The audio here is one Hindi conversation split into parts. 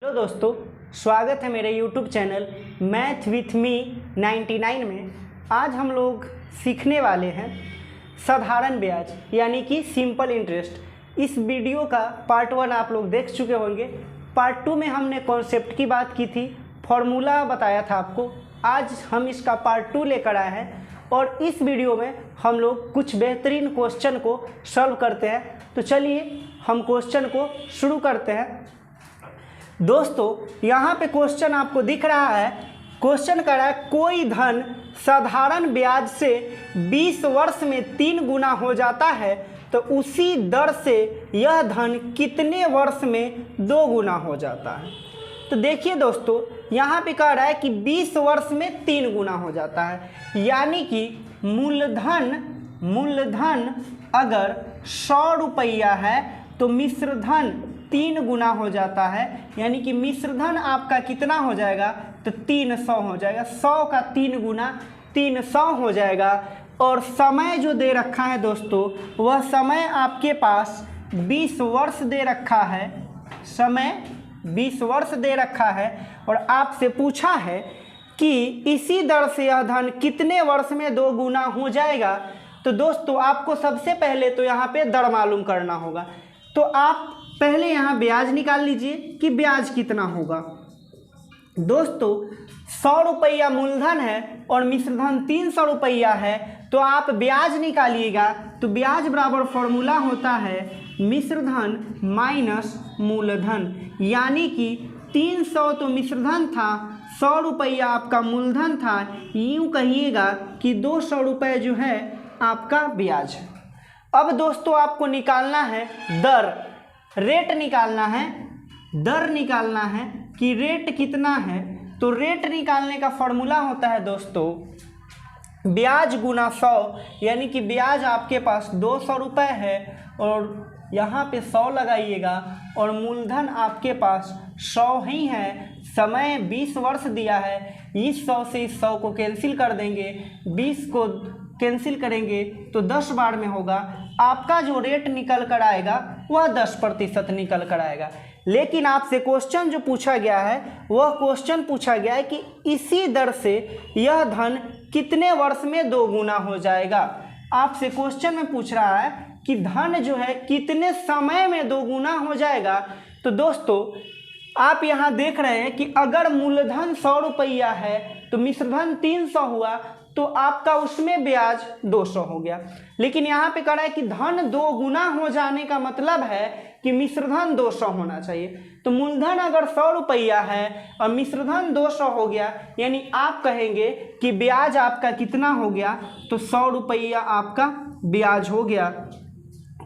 हेलो दोस्तों, स्वागत है मेरे YouTube channel math with me 99 में। आज हम लोग सीखने वाले हैं साधारण ब्याज यानी कि सिंपल इंटरेस्ट। इस वीडियो का पार्ट 1 आप लोग देख चुके होंगे। पार्ट 2 में हमने कॉन्सेप्ट की बात की थी, फॉर्मूला बताया था आपको। आज हम इसका पार्ट 2 लेकर आए हैं और इस वीडियो में हम लोग कुछ बेहतरीन क्वेश्चन को सॉल्व करते हैं। तो चलिए हम क्वेश्चन को शुरू करते हैं। दोस्तों, यहाँ पे क्वेश्चन आपको दिख रहा है। क्वेश्चन कर रहा है कोई धन साधारण ब्याज से 20 वर्ष में 3 गुना हो जाता है तो उसी दर से यह धन कितने वर्ष में 2 गुना हो जाता है। तो देखिए दोस्तों, यहाँ पे कह रहा है कि 20 वर्ष में 3 गुना हो जाता है, यानी कि मूलधन अगर 100 रुपया है तो मिश्र धन 3 गुना हो जाता है, यानी कि मिश्र धन आपका कितना हो जाएगा तो 300 हो जाएगा। 100 का 3 गुना 300 हो जाएगा। और समय जो दे रखा है दोस्तों, वह समय आपके पास 20 वर्ष दे रखा है। समय 20 वर्ष दे रखा है और आपसे पूछा है कि इसी दर से यह धन कितने वर्ष में 2 गुना हो जाएगा। तो दोस्तों, आपको सबसे पहले तो यहाँ पे दर मालूम करना होगा। तो आप पहले यहाँ ब्याज निकाल लीजिए कि ब्याज कितना होगा। दोस्तों, 100 रुपया मूलधन है और मिश्रधन 300 रुपया है, तो आप ब्याज निकालिएगा। तो ब्याज बराबर फॉर्मूला होता है मिश्रधन माइनस मूलधन, यानी कि 300 तो मिश्रधन था, 100 रुपया आपका मूलधन था। यूँ कहिएगा कि 200 रुपये जो है आपका ब्याज है। अब दोस्तों, आपको निकालना है दर, रेट निकालना है, दर निकालना है कि रेट कितना है। तो रेट निकालने का फॉर्मूला होता है दोस्तों ब्याज गुना 100, यानी कि ब्याज आपके पास 200 रुपये है और यहाँ पे 100 लगाइएगा और मूलधन आपके पास 100 ही है। समय 20 वर्ष दिया है। इस 100 से इस 100 को कैंसिल कर देंगे, 20 को कैंसिल करेंगे तो 10 बार में होगा। आपका जो रेट निकल कर आएगा वह 10% निकल कर आएगा। लेकिन आपसे क्वेश्चन जो पूछा गया है, वह क्वेश्चन पूछा गया है कि इसी दर से यह धन कितने वर्ष में 2 गुना हो जाएगा। आपसे क्वेश्चन में पूछ रहा है कि धन जो है कितने समय में 2 गुना हो जाएगा। तो दोस्तों, आप यहाँ देख रहे हैं कि अगर मूलधन 100 रुपया है तो मिश्रधन 300 हुआ, तो आपका उसमें ब्याज 200 हो गया। लेकिन यहाँ पे कह रहा है कि धन 2 गुना हो जाने का मतलब है कि मिश्रधन 200 होना चाहिए। तो मूलधन अगर 100 रुपया है और मिश्रधन 200 हो गया, यानी आप कहेंगे कि ब्याज आपका कितना हो गया, तो 100 रुपया आपका ब्याज हो गया।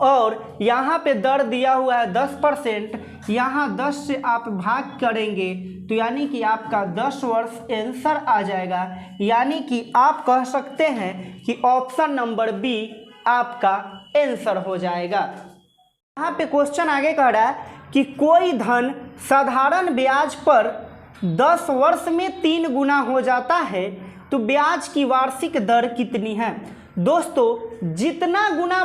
और यहाँ पे दर दिया हुआ है 10%, यहाँ 10 से आप भाग करेंगे तो यानी कि आपका 10 वर्ष आंसर आ जाएगा। यानी कि आप कह सकते हैं कि ऑप्शन नंबर बी आपका आंसर हो जाएगा। यहाँ पे क्वेश्चन आगे कह रहा है कि कोई धन साधारण ब्याज पर 10 वर्ष में 3 गुना हो जाता है तो ब्याज की वार्षिक दर कितनी है। दोस्तों, जितना गुना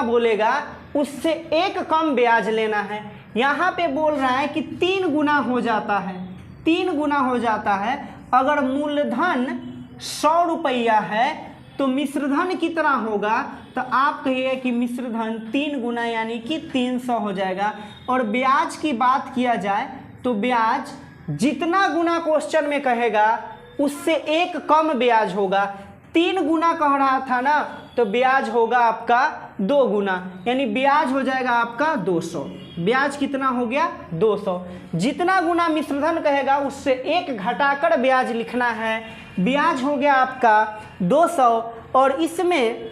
बोलेगा उससे एक कम ब्याज लेना है। यहाँ पे बोल रहा है कि 3 गुना हो जाता है, 3 गुना हो जाता है। अगर मूलधन 100 रुपया है तो मिश्रधन कितना होगा, तो आप कहिए कि मिश्रधन 3 गुना यानी कि 300 हो जाएगा। और ब्याज की बात किया जाए तो ब्याज जितना गुना क्वेश्चन में कहेगा उससे एक कम ब्याज होगा। 3 गुना कह रहा था ना, तो ब्याज होगा आपका 2 गुना, यानी ब्याज हो जाएगा आपका 200। ब्याज कितना हो गया 200। जितना गुना मिश्रधन कहेगा उससे एक घटाकर ब्याज लिखना है। ब्याज हो गया आपका 200 और इसमें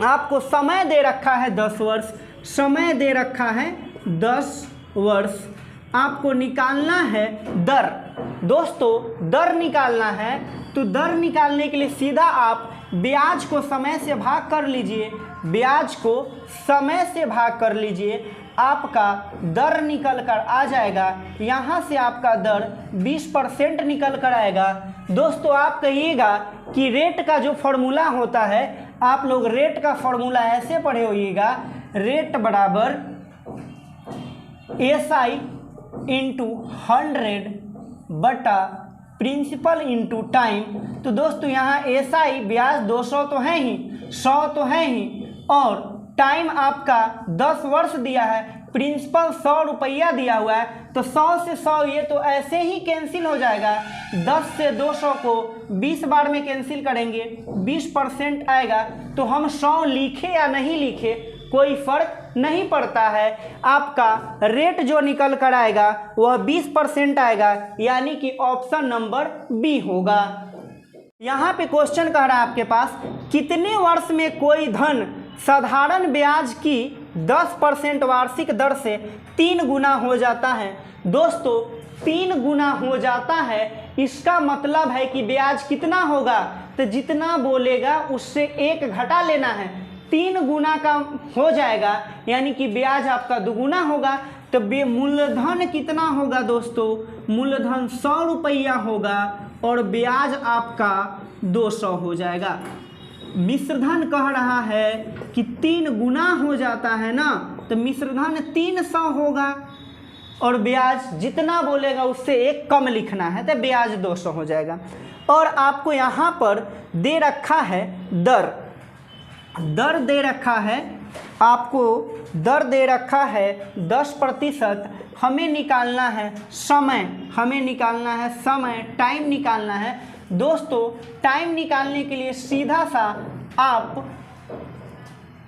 आपको समय दे रखा है 10 वर्ष। समय दे रखा है 10 वर्ष। आपको निकालना है दर। दोस्तों, दर निकालना है तो दर निकालने के लिए सीधा आप ब्याज को समय से भाग कर लीजिए, ब्याज को समय से भाग कर लीजिए, आपका दर निकल कर आ जाएगा। यहाँ से आपका दर 20% निकल कर आएगा। दोस्तों, आप कहिएगा कि रेट का जो फॉर्मूला होता है, आप लोग रेट का फॉर्मूला ऐसे पढ़े होइएगा, रेट बराबर SI इंटू 100 बटा प्रिंसिपल इंटू टाइम। तो दोस्तों यहाँ SI ब्याज 200 तो है ही, 100 तो है ही, और टाइम आपका 10 वर्ष दिया है, प्रिंसिपल 100 रुपया दिया हुआ है, तो 100 से 100 ये तो ऐसे ही कैंसिल हो जाएगा। 10 से 200 को 20 बार में कैंसिल करेंगे, 20% आएगा। तो हम 100 लिखे या नहीं लिखे कोई फर्क नहीं पड़ता है, आपका रेट जो निकल कर आएगा वह 20% आएगा, यानी कि ऑप्शन नंबर बी होगा। यहाँ पे क्वेश्चन कह रहा है आपके पास, कितने वर्ष में कोई धन साधारण ब्याज की 10% वार्षिक दर से 3 गुना हो जाता है। दोस्तों 3 गुना हो जाता है, इसका मतलब है कि ब्याज कितना होगा, तो जितना बोलेगा उससे 1 घटा लेना है। 3 गुना का हो जाएगा, यानी कि ब्याज आपका दुगुना होगा। तो मूलधन कितना होगा दोस्तों, मूलधन 100 रुपया होगा और ब्याज आपका 200 हो जाएगा। मिश्रधन कह रहा है कि 3 गुना हो जाता है ना, तो मिश्रधन 300 होगा और ब्याज जितना बोलेगा उससे 1 कम लिखना है, तो ब्याज 200 हो जाएगा। और आपको यहाँ पर दे रखा है दर दे रखा है, आपको दर दे रखा है 10%। हमें निकालना है समय, टाइम निकालना है। दोस्तों टाइम निकालने के लिए सीधा सा आप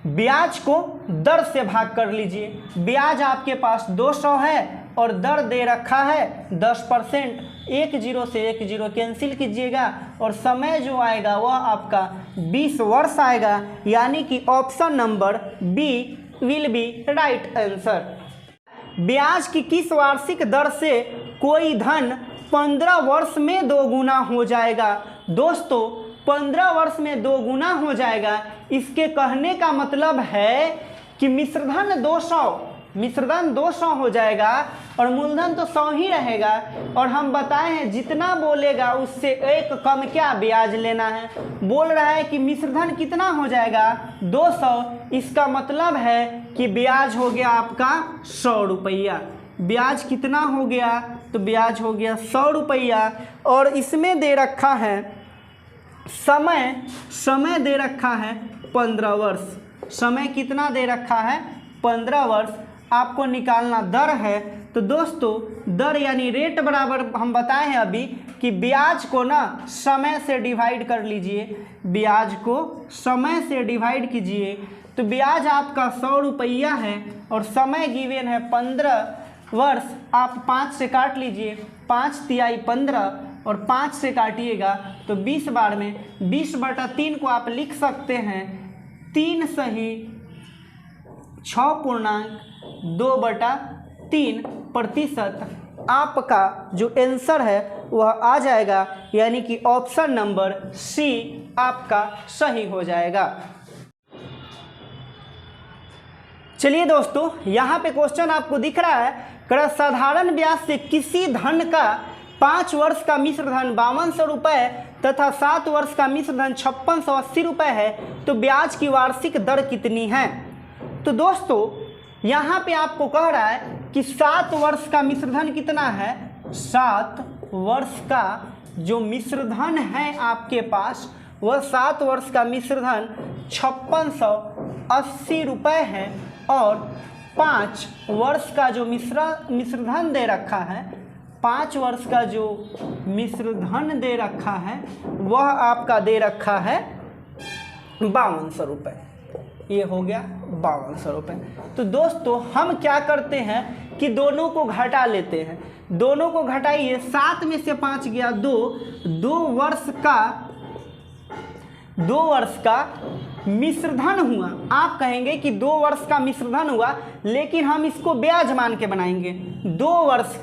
ब्याज को दर से भाग कर लीजिए। ब्याज आपके पास 200 है और दर दे रखा है 10%। 1 0 से 1 0 कैंसिल कीजिएगा और समय जो आएगा वह आपका 20 वर्ष आएगा, यानी कि option number B will be right answer. ब्याज की किस वार्षिक दर से कोई धन 15 वर्ष में 2 गुना हो जाएगा। दोस्तों 15 वर्ष में 2 गुना हो जाएगा, इसके कहने का मतलब है कि मिश्रधन 200 हो जाएगा और मूलधन तो 100 ही रहेगा। और हम बताए हैं जितना बोलेगा उससे 1 कम क्या ब्याज लेना है। बोल रहा है कि मिश्रधन कितना हो जाएगा 200, इसका मतलब है कि ब्याज हो गया आपका 100 रुपया। ब्याज कितना हो गया, तो ब्याज हो गया 100 रुपया। और इसमें दे रखा है समय दे रखा है 15 वर्ष। समय कितना दे रखा है 15 वर्ष। आपको निकालना दर है, तो दोस्तों दर यानी रेट बराबर हम बताए हैं अभी कि ब्याज को ना समय से डिवाइड कर लीजिए। ब्याज को समय से डिवाइड कीजिए, तो ब्याज आपका 100 रुपया है और समय गिवन है 15 वर्ष। आप 5 से काट लीजिए, 5 तिहाई 15 और 5 से काटिएगा तो 20 बार में 20/3 को आप लिख सकते हैं 3 सही 6.2/3%। आपका जो आंसर है वह आ जाएगा, यानी कि ऑप्शन नंबर सी आपका सही हो जाएगा। चलिए दोस्तों यहाँ पे क्वेश्चन आपको दिख रहा है, साधारण ब्याज से किसी धन का 5 वर्ष का मिश्रधन 5200 रुपये तथा 7 वर्ष का मिश्रधन 5680 रुपये है, तो ब्याज की वार्षिक दर कितनी है। तो दोस्तों यहाँ पे आपको कह रहा है कि 7 वर्ष का मिश्रधन कितना है, 7 वर्ष का जो मिश्रधन है आपके पास वह 7 वर्ष का मिश्रधन 5680 रुपये है। और 5 वर्ष का जो मिश्रधन दे रखा है, 5 वर्ष का जो मिश्रधन दे रखा है वह आपका दे रखा है 5200 रुपये। ये हो गया 5200 रुपये। तो दोस्तों हम क्या करते हैं कि दोनों को घटा लेते हैं। दोनों को घटाइए, 7 में से 5 गया 2 वर्ष का मिश्रधन हुआ। आप कहेंगे कि 2 वर्ष का मिश्रधन हुआ, लेकिन हम इसको ब्याज मान के बनाएंगे। 2 वर्ष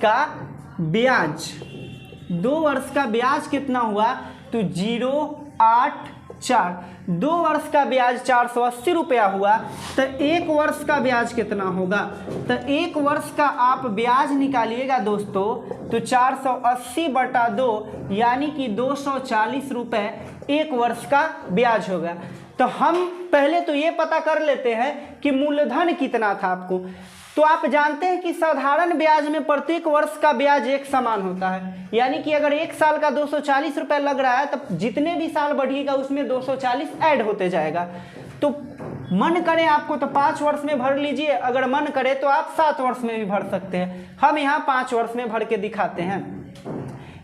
का ब्याज कितना हुआ, तो 0.84। 2 वर्ष का ब्याज 480 रुपया हुआ, तो 1 वर्ष का ब्याज कितना होगा। तो 1 वर्ष का आप ब्याज निकालिएगा दोस्तों, तो 480/2 यानी कि 240 रुपये 1 वर्ष का ब्याज होगा। तो हम पहले तो ये पता कर लेते हैं कि मूलधन कितना था आपको। तो आप जानते हैं कि साधारण ब्याज में प्रत्येक वर्ष का ब्याज एक समान होता है, यानी कि अगर एक साल का 240 रुपये लग रहा है तब जितने भी साल बढ़िएगा उसमें 240 ऐड होते जाएगा। तो मन करे आपको तो 5 वर्ष में भर लीजिए, अगर मन करे तो आप 7 वर्ष में भी भर सकते हैं। हम यहाँ 5 वर्ष में भर के दिखाते हैं।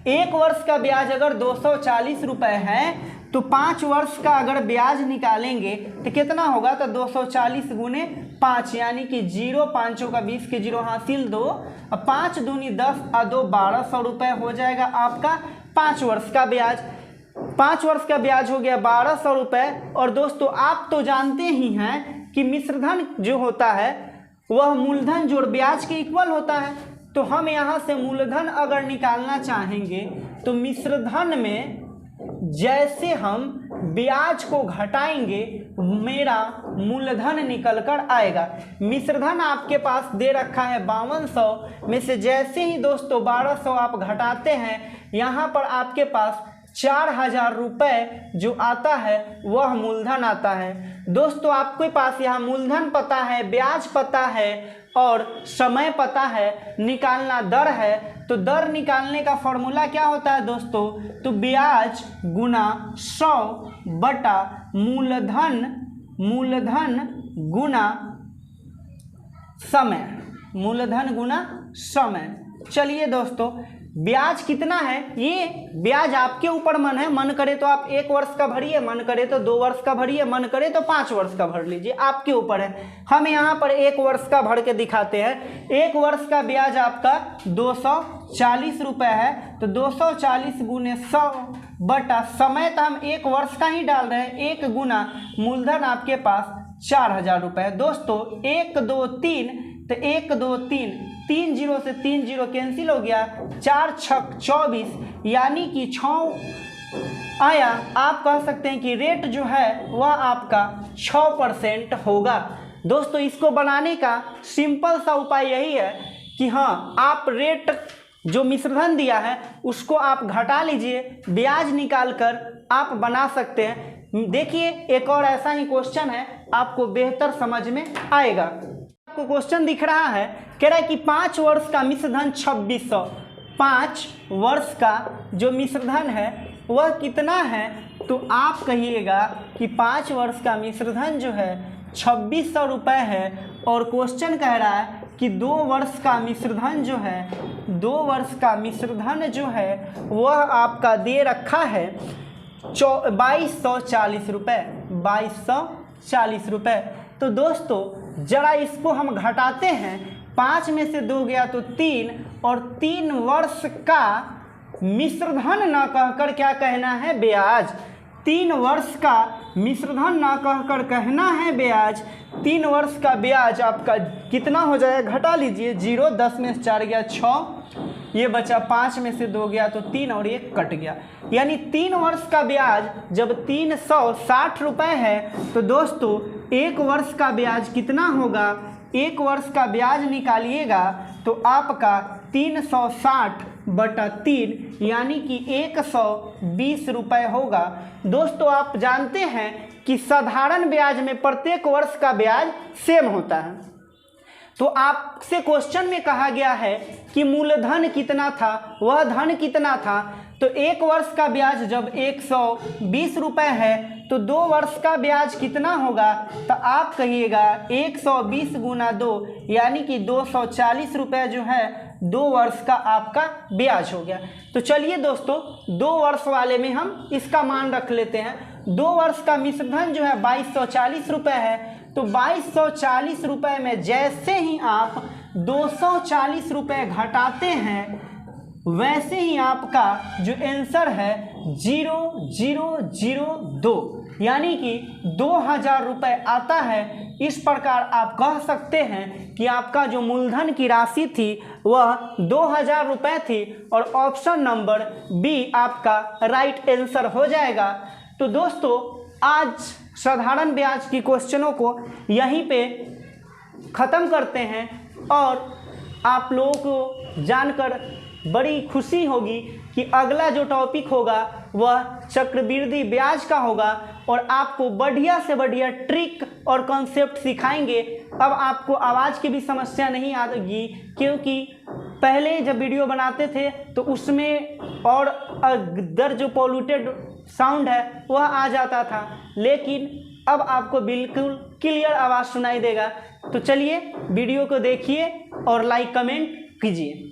एक वर्ष का ब्याज अगर 240 रुपये है तो 5 वर्ष का अगर ब्याज निकालेंगे तो कितना होगा, तो 240 गुने 5 यानी कि 0 5 का 20 के 0 हासिल 2, 5 दूनी 10 और 2 1200 रुपये हो जाएगा आपका 5 वर्ष का ब्याज। 5 वर्ष का ब्याज हो गया 1200 रुपये। और दोस्तों आप तो जानते ही हैं कि मिश्रधन जो होता है वह मूलधन जोड़ ब्याज के इक्वल होता है। तो हम यहाँ से मूलधन अगर निकालना चाहेंगे तो मिश्रधन में जैसे हम ब्याज को घटाएंगे मेरा मूलधन निकल कर आएगा। मिश्रधन आपके पास दे रखा है 5200 में से जैसे ही दोस्तों 1200 आप घटाते हैं यहाँ पर आपके पास 4000 रुपये जो आता है वह मूलधन आता है। दोस्तों आपके पास यहाँ मूलधन पता है, ब्याज पता है और समय पता है, निकालना दर है। तो दर निकालने का फॉर्मूला क्या होता है दोस्तों, तो ब्याज गुना 100 बटा मूलधन गुना समय, मूलधन गुना समय। चलिए दोस्तों ब्याज कितना है, ये ब्याज आपके ऊपर मन है, मन करे तो आप 1 वर्ष का भरिए, मन करे तो 2 वर्ष का भरिए, मन करे तो 5 वर्ष का भर लीजिए, आपके ऊपर है। हम यहाँ पर 1 वर्ष का भर के दिखाते हैं। 1 वर्ष का ब्याज आपका 240 रुपये है, तो 240 गुने 100 बटा समय तो हम 1 वर्ष का ही डाल रहे हैं, 1 गुना मूलधन आपके पास 4000 रुपये। दोस्तों 1 2 3 तो 1 2 3 3 0 से 3 0 कैंसिल हो गया, 4 6 24 यानी कि 6 आया। आप कह सकते हैं कि रेट जो है वह आपका 6% होगा। दोस्तों इसको बनाने का सिंपल सा उपाय यही है कि हाँ आप रेट जो मिश्रधन दिया है उसको आप घटा लीजिए, ब्याज निकाल कर आप बना सकते हैं। देखिए एक और ऐसा ही क्वेश्चन है, आपको बेहतर समझ में आएगा। आपको क्वेश्चन दिख रहा है, कह रहा है कि 5 वर्ष का मिश्रधन 2600, 5 वर्ष का जो मिश्रधन है वह कितना है, तो आप कहिएगा कि 5 वर्ष का मिश्रधन जो है 2600 रुपये है। और क्वेश्चन कह रहा है कि 2 वर्ष का मिश्रधन जो है, 2 वर्ष का मिश्रधन जो है वह आपका दे रखा है 2240 रुपये, 2240 रुपये। तो दोस्तों जरा इसको हम घटाते हैं, 5 में से 2 गया तो 3 और 3 वर्ष का मिश्रधन ना कहकर क्या कहना है, ब्याज। 3 वर्ष का मिश्रधन ना कहकर कहना है ब्याज। 3 वर्ष का ब्याज आपका कितना हो जाएगा, घटा लीजिए, 0 10 में से 4 गया 6, ये बचा 5 में से 2 गया तो 3 और 1 कट गया, यानी 3 वर्ष का ब्याज जब 360 रुपये है तो दोस्तों 1 वर्ष का ब्याज कितना होगा, 1 वर्ष का ब्याज निकालिएगा तो आपका 360 बटा 3 यानी कि 120 रुपये होगा। दोस्तों आप जानते हैं कि साधारण ब्याज में प्रत्येक वर्ष का ब्याज सेम होता है। तो आपसे क्वेश्चन में कहा गया है कि मूलधन कितना था, वह धन कितना था। तो 1 वर्ष का ब्याज जब 120 रुपये है तो 2 वर्ष का ब्याज कितना होगा, तो आप कहिएगा 120 गुना 2 यानी कि 240 रुपये जो है 2 वर्ष का आपका ब्याज हो गया। तो चलिए दोस्तों 2 वर्ष वाले में हम इसका मान रख लेते हैं। 2 वर्ष का मिश्रधन जो है 2240 रुपये है, तो 2240 रुपये में जैसे ही आप 240 रुपये घटाते हैं वैसे ही आपका जो आंसर है 0002 यानी कि 2000 रुपये आता है। इस प्रकार आप कह सकते हैं कि आपका जो मूलधन की राशि थी वह 2000 रुपये थी और ऑप्शन नंबर बी आपका राइट आंसर हो जाएगा। तो दोस्तों आज साधारण ब्याज की क्वेश्चनों को यहीं पे ख़त्म करते हैं और आप लोगों को जानकर बड़ी खुशी होगी कि अगला जो टॉपिक होगा वह चक्रवृद्धि ब्याज का होगा और आपको बढ़िया से बढ़िया ट्रिक और कॉन्सेप्ट सिखाएंगे। अब आपको आवाज़ की भी समस्या नहीं आएगी, क्योंकि पहले जब वीडियो बनाते थे तो उसमें और अदर जो पॉल्यूटेड साउंड है वह आ जाता था, लेकिन अब आपको बिल्कुल क्लियर आवाज़ सुनाई देगा। तो चलिए वीडियो को देखिए और लाइक कमेंट कीजिए।